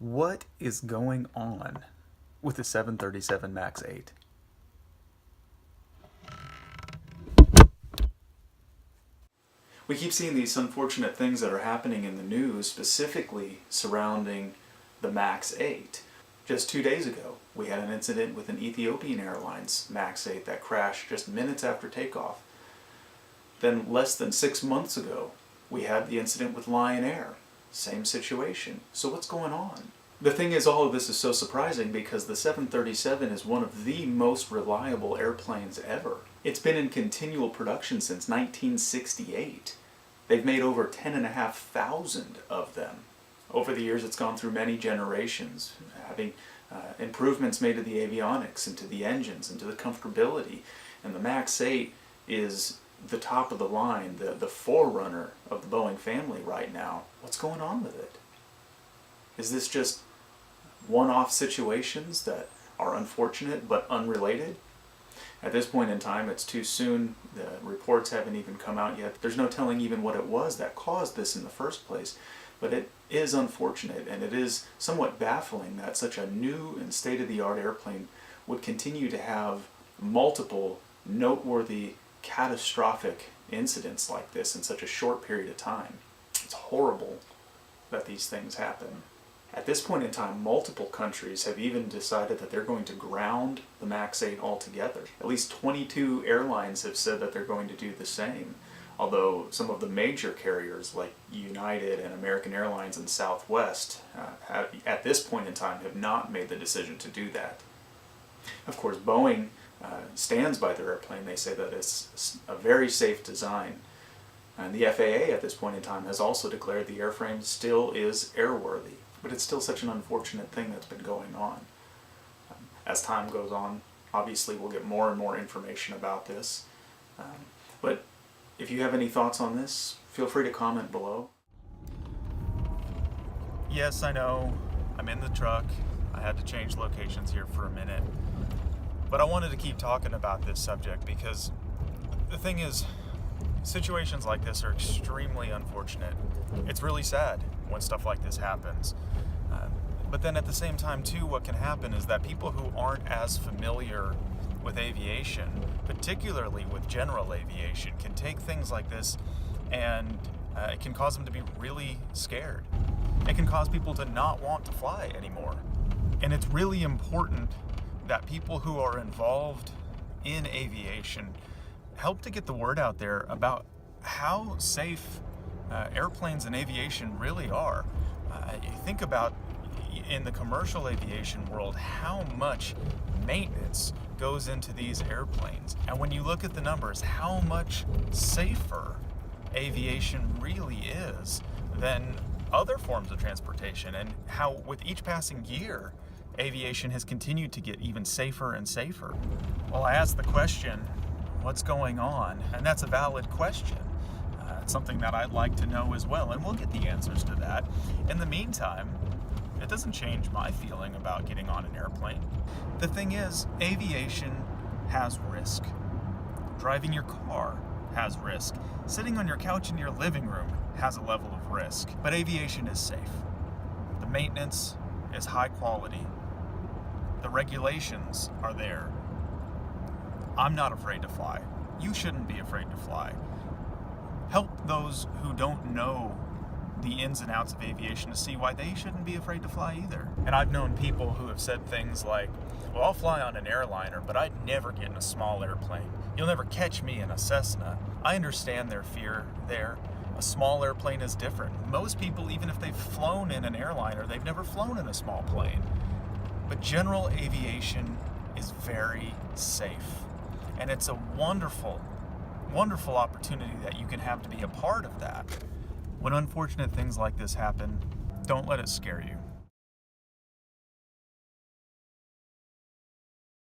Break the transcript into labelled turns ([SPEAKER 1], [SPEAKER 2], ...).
[SPEAKER 1] What is going on with the 737 MAX 8? We keep seeing these unfortunate things that are happening in the news, specifically surrounding the MAX 8. Just 2 days ago, we had an incident with an Ethiopian Airlines MAX 8 that crashed just minutes after takeoff. Then less than 6 months ago, we had the incident with Lion Air. Same situation. So what's going on? The thing is, all of this is so surprising because the 737 is one of the most reliable airplanes ever. It's been in continual production since 1968. They've made over 10,500 of them. Over the years, it's gone through many generations, having improvements made to the avionics and to the engines and to the comfortability. And the MAX 8 is the top of the line, the forerunner of the Boeing family right now. What's going on with it? Is this just one-off situations that are unfortunate but unrelated? At this point in time, it's too soon. The reports haven't even come out yet. There's no telling even what it was that caused this in the first place. But it is unfortunate, and it is somewhat baffling that such a new and state-of-the-art airplane would continue to have multiple noteworthy, catastrophic incidents like this in such a short period of time. It's horrible that these things happen. At this point in time, multiple countries have even decided that they're going to ground the MAX 8 altogether. At least 22 airlines have said that they're going to do the same, although some of the major carriers like United and American Airlines and Southwest at this point in time have not made the decision to do that. Of course, Boeing stands by their airplane. They say that it's a very safe design. And the FAA at this point in time has also declared the airframe still is airworthy. But it's still such an unfortunate thing that's been going on. As time goes on, obviously we'll get more and more information about this. But if you have any thoughts on this, feel free to comment below. Yes, I know, I'm in the truck. I had to change locations here for a minute. But I wanted to keep talking about this subject because the thing is, situations like this are extremely unfortunate. It's really sad when stuff like this happens. But then at the same time too, what can happen is that people who aren't as familiar with aviation, particularly with general aviation, can take things like this and it can cause them to be really scared. It can cause people to not want to fly anymore. And it's really important that people who are involved in aviation help to get the word out there about how safe airplanes and aviation really are. You think about in the commercial aviation world how much maintenance goes into these airplanes, and when you look at the numbers, how much safer aviation really is than other forms of transportation, and how with each passing year aviation has continued to get even safer and safer. Well, I asked the question, what's going on? And that's a valid question. It's something that I'd like to know as well, and we'll get the answers to that. In the meantime, it doesn't change my feeling about getting on an airplane. The thing is, aviation has risk. Driving your car has risk. Sitting on your couch in your living room has a level of risk. But aviation is safe. The maintenance is high quality. The regulations are there. I'm not afraid to fly. You shouldn't be afraid to fly. Help those who don't know the ins and outs of aviation to see why they shouldn't be afraid to fly either. And I've known people who have said things like, well, I'll fly on an airliner, but I'd never get in a small airplane. You'll never catch me in a Cessna. I understand their fear there. A small airplane is different. Most people, even if they've flown in an airliner, they've never flown in a small plane. But general aviation is very safe. And it's a wonderful, wonderful opportunity that you can have to be a part of that. When unfortunate things like this happen, don't let it scare you.